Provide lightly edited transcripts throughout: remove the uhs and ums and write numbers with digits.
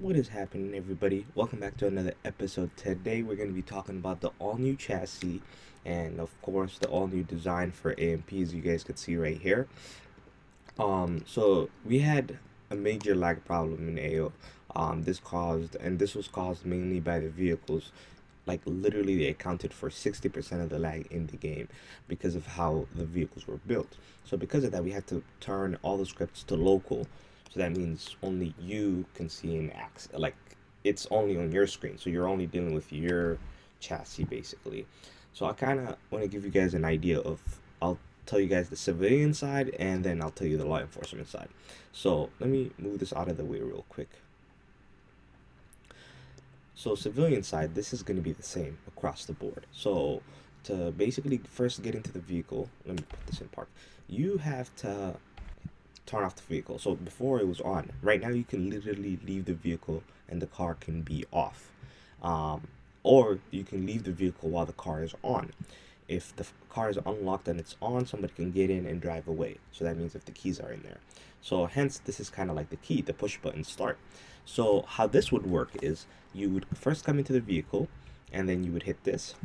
What is happening, everybody? Welcome back to another episode. Today, we're going to be talking about the all new chassis and, of course, the all new design for AMP, as you guys could see right here. So we had a major lag problem in AO. This was caused mainly by the vehicles. Like literally, they accounted for 60% of the lag in the game because of how the vehicles were built. So because of that, we had to turn all the scripts to local. So that means only you can see an ax like it's only on your screen. So you're only dealing with your chassis basically. So I kind of want to give you guys an idea of I'll tell you guys the civilian side and then I'll tell you the law enforcement side. So let me move this out of the way real quick. So civilian side, this is going to be the same across the board. So to basically first get into the vehicle, let me put this in park. You have to turn off the vehicle. So before it was on. Right now you can literally leave the vehicle and the car can be off. Um, or you can leave the vehicle while the car is on. If the car is unlocked and it's on, somebody can get in and drive away. So that means if the keys are in there. So hence this is kind of like the key, the push button start. So how this would work is you would first come into the vehicle and then you would hit this.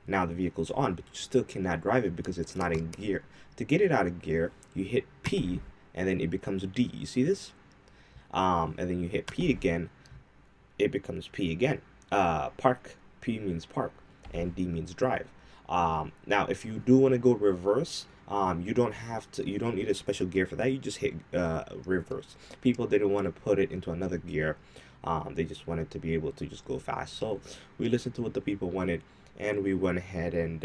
Now the vehicle's on, but you still cannot drive it because it's not in gear. To get it out of gear, you hit P and then it becomes D. You see this? And then you hit P again, it becomes P again. Park, P means park, and D means drive. Now, if you do want to go reverse, you don't have to. You don't need a special gear for that. You just hit reverse. People didn't want to put it into another gear. They just wanted to be able to just go fast. So we listened to what the people wanted, and we went ahead and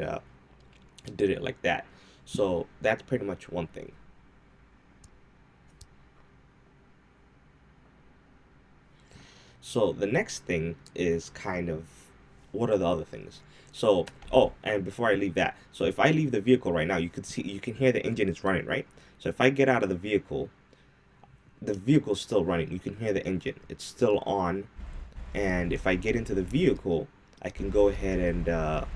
did it like that. So that's pretty much one thing. So the next thing is kind of what are the other things? So, oh, and before I leave that, so if I leave the vehicle right now, you can hear the engine is running, right? So if I get out of the vehicle's still running. You can hear the engine. It's still on. And if I get into the vehicle, I can go ahead and go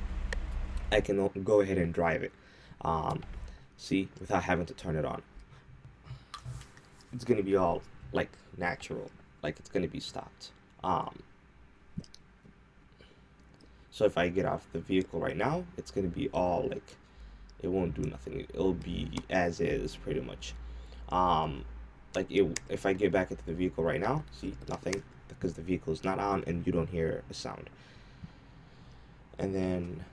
ahead and drive it. Um, See, without having to turn it on. It's gonna be all like natural, like it's gonna be stopped. Um, so if I get off the vehicle right now, it's gonna be all like it won't do nothing. It'll be as is pretty much. Um, if I get back into the vehicle right now, see nothing because the vehicle is not on and you don't hear a sound. And then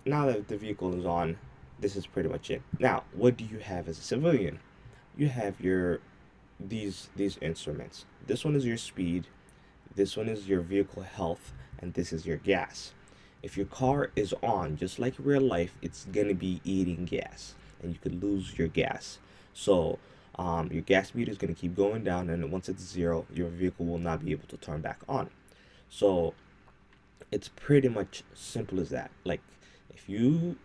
now that the vehicle is on, this is pretty much it. Now, what do you have as a civilian? You have your these instruments. This one is your speed, this one is your vehicle health, and this is your gas. If your car is on, just like real life, it's gonna be eating gas, and you could lose your gas. So your gas meter is gonna keep going down, and once it's zero, your vehicle will not be able to turn back on. So it's pretty much simple as that. Like if you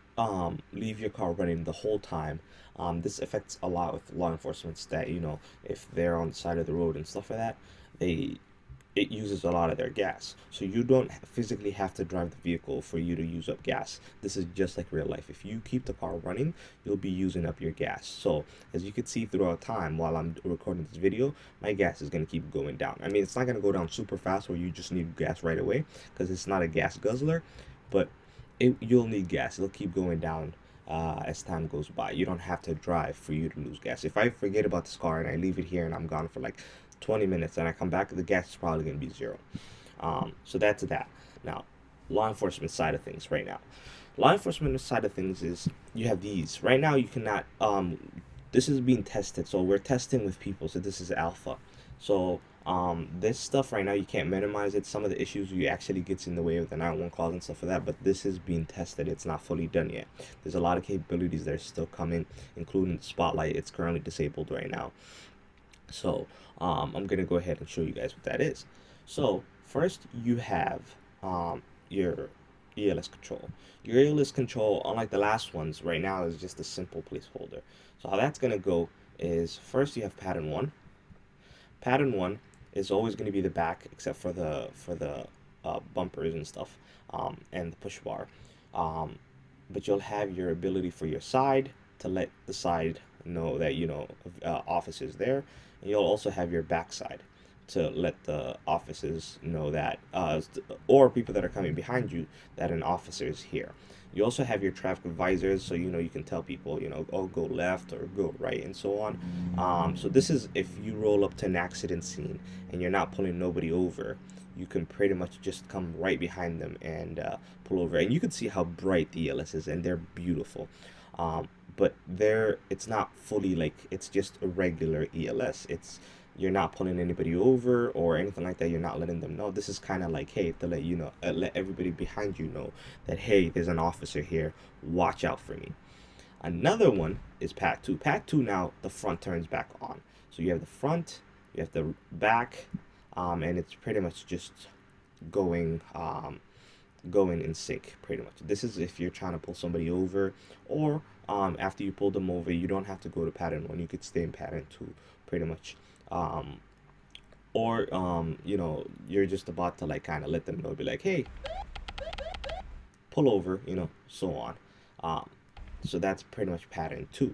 leave your car running the whole time, this affects a lot with law enforcement that if they're on the side of the road and stuff like that, they it uses a lot of their gas. So you don't physically have to drive the vehicle for you to use up gas. This is just like real life. If you keep the car running, you'll be using up your gas. So as you can see throughout time while I'm recording this video, my gas is going to keep going down. I mean, it's not going to go down super fast where you just need gas right away because it's not a gas guzzler, but you'll need gas. It'll keep going down as time goes by. You don't have to drive for you to lose gas. If I forget about this car and I leave it here and I'm gone for like 20 minutes and I come back, the gas is probably going to be zero. So that's that. Now, law enforcement side of things right now. Law enforcement side of things is you have these. Right now, you cannot. This is being tested, so we're testing with people. So this is alpha. So this stuff right now you can't minimize it. Some of the issues you actually gets in the way of the 911 calls and stuff like that. But this is being tested. It's not fully done yet. There's a lot of capabilities that are still coming, including the spotlight. It's currently disabled right now. So I'm gonna go ahead and show you guys what that is. So first you have your ELS control. Your ELS control, unlike the last ones, right now is just a simple placeholder. So how that's gonna go is first you have pattern one. Pattern one is always going to be the back, except for the bumpers and stuff, and the push bar. Um, but you'll have your ability for your side to let the side know that office is there, and you'll also have your back side to let the officers know that, or people that are coming behind you, that an officer is here. You also have your traffic visors, so you can tell people, oh, go left or go right and so on. So this is if you roll up to an accident scene and you're not pulling nobody over, you can pretty much just come right behind them and pull over. And you can see how bright the ELS is, and they're beautiful. But it's not fully like, it's just a regular ELS. You're not pulling anybody over or anything like that. You're not letting them know. This is kind of like, hey, to let let everybody behind you know that, hey, there's an officer here. Watch out for me. Another one is Pat 2. Pat 2, now the front turns back on. So you have the front, you have the back, and it's pretty much just going in sync pretty much. This is if you're trying to pull somebody over, or after you pull them over, you don't have to go to pattern 1. You could stay in pattern 2 pretty much. Or you're just about to like kind of let them know, be like, hey, pull over, so on. So that's pretty much pattern 2.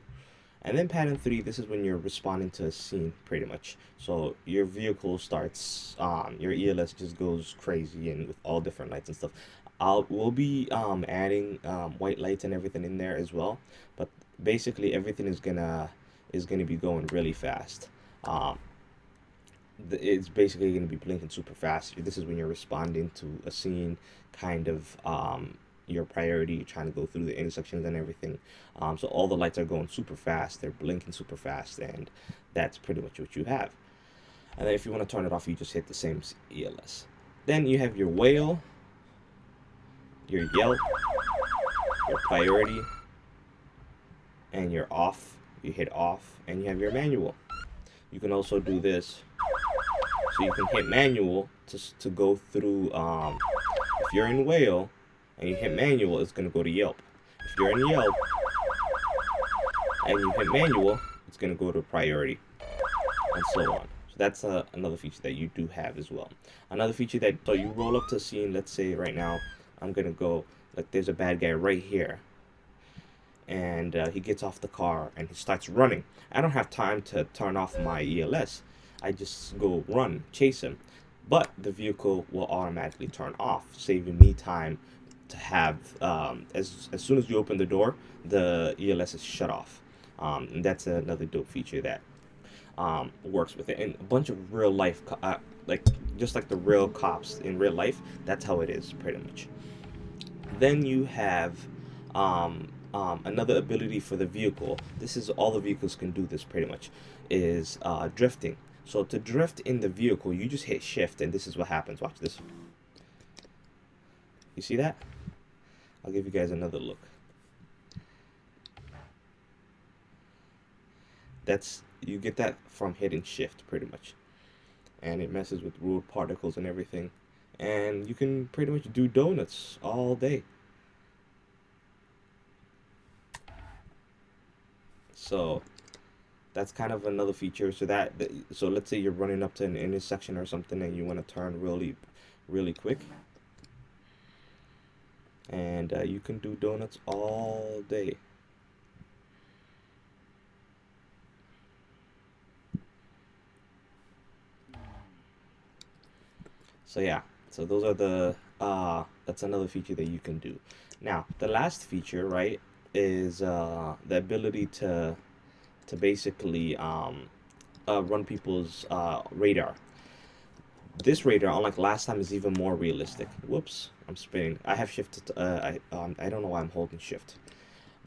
And then pattern 3, this is when you're responding to a scene pretty much. So your vehicle starts, your ELS just goes crazy and with all different lights and stuff. We'll be adding white lights and everything in there as well, but basically everything is gonna be going really fast. It's basically going to be blinking super fast. This is when you're responding to a scene, kind of your priority. You're trying to go through the intersections and everything. So all the lights are going super fast. They're blinking super fast, and that's pretty much what you have. And then if you want to turn it off, you just hit the same ELS. Then you have your whale, your yelp, your priority, and your off. You hit off, and you have your manual. You can also do this. So you can hit manual to go through, if you're in whale and you hit manual, it's going to go to Yelp. If you're in Yelp and you hit manual, it's going to go to priority, and so on. So that's another feature that you do have as well. Another feature that, so you roll up to a scene, let's say right now, I'm going to go, like there's a bad guy right here. And he gets off the car and he starts running. I don't have time to turn off my ELS. I just go run, chase him. But the vehicle will automatically turn off, saving me time to have, as soon as you open the door, the ELS is shut off. And that's another dope feature that works with it. And a bunch of real life, like just like the real cops in real life, that's how it is pretty much. Then you have another ability for the vehicle. This is all the vehicles can do this pretty much, is drifting. So to drift in the vehicle, you just hit shift, and this is what happens. Watch this. You see that? I'll give you guys another look. You get that from hitting shift pretty much. And it messes with road particles and everything. And you can pretty much do donuts all day. So that's kind of another feature. So let's say you're running up to an intersection or something and you want to turn really quick, and you can do donuts all day. So yeah, so those are that's another feature that you can do. Now the last feature, right, is the ability to basically run people's radar. This radar, unlike last time, is even more realistic. Whoops, I'm spinning. I have shifted. I don't know why I'm holding shift.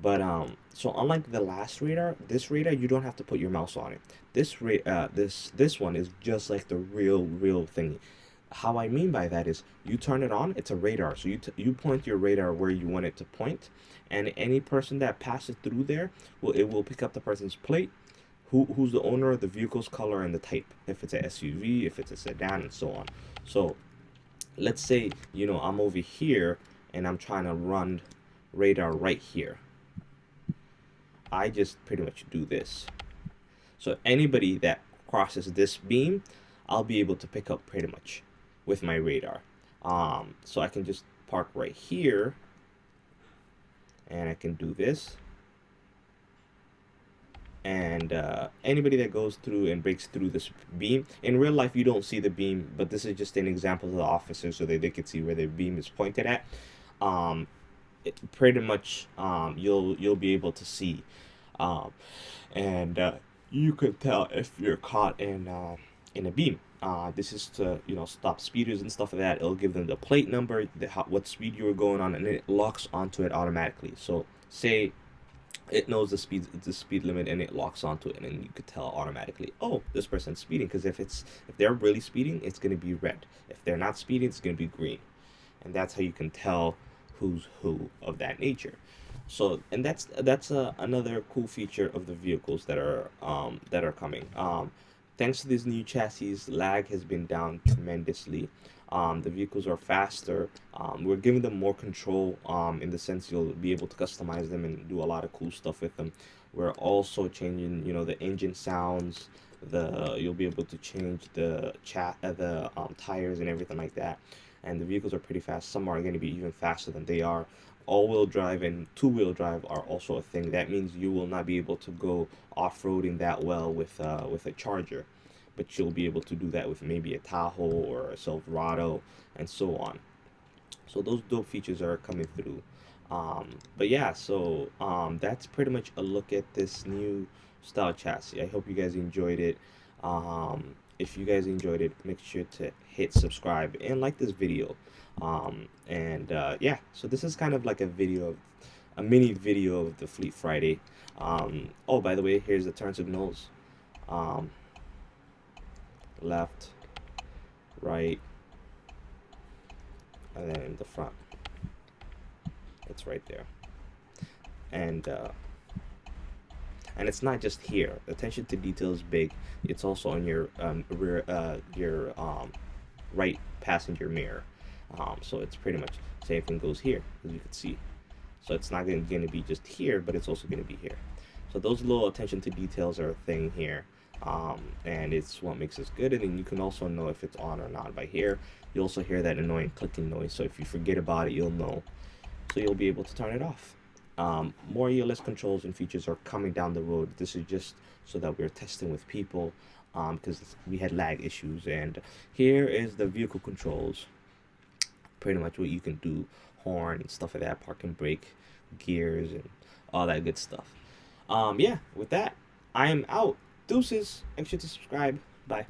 But so unlike the last radar, this radar you don't have to put your mouse on it. This one is just like the real thing. How I mean by that is you turn it on, it's a radar. So you point your radar where you want it to point, and any person that passes through there, it will pick up the person's plate, who's the owner, the vehicle's color, and the type. If it's a SUV, if it's a sedan, and so on. So let's say I'm over here and I'm trying to run radar right here. I just pretty much do this. So anybody that crosses this beam, I'll be able to pick up pretty much with my radar. So I can just park right here, and I can do this, And anybody that goes through and breaks through this beam, in real life you don't see the beam, but this is just an example to the officers so that they can see where the beam is pointed at. um, Pretty much you'll be able to see, um, and you can tell if you're caught in a beam. This is to, you know, stop speeders and stuff like that. It'll give them the plate number, what speed you were going on, and it locks onto it automatically. So say it knows the speed limit, and it locks onto it, and then you could tell automatically, oh, this person's speeding. Because if they're really speeding, it's going to be red. If they're not speeding, it's going to be green. And that's how you can tell who's who of that nature. So, and that's another cool feature of the vehicles that are coming. Thanks to these new chassis, lag has been down tremendously. The vehicles are faster. We're giving them more control, in the sense you'll be able to customize them and do a lot of cool stuff with them. We're also changing, you know, the engine sounds. You'll be able to change the tires and everything like that. And the vehicles are pretty fast. Some are going to be even faster than they are. All-wheel drive and two-wheel drive are also a thing. That means you will not be able to go off-roading that well with a Charger, but you'll be able to do that with maybe a Tahoe or a Silverado and so on. So those dope features are coming through. But yeah, so that's pretty much a look at this new style chassis. I hope you guys enjoyed it. If you guys enjoyed it, make sure to hit subscribe and like this video. And yeah, so this is kind of like a mini video of the Fleet Friday. Oh, by the way, here's the turn signals. Um, Left, right, and then in the front. It's right there. And it's not just here. Attention to detail is big. It's also on your your right passenger mirror. So it's pretty much same thing goes here, as you can see. So it's not going to be just here, but it's also going to be here. So those little attention to details are a thing here. And it's what makes us good. And then you can also know if it's on or not by here. You also hear that annoying clicking noise. So if you forget about it, you'll know. So you'll be able to turn it off. More ELS controls and features are coming down the road. This is just so that we're testing with people, because we had lag issues. And here is the vehicle controls. Pretty much what you can do, horn and stuff like that, park and brake, gears, and all that good stuff. Yeah, with that, I am out. Deuces. Make sure to subscribe. Bye.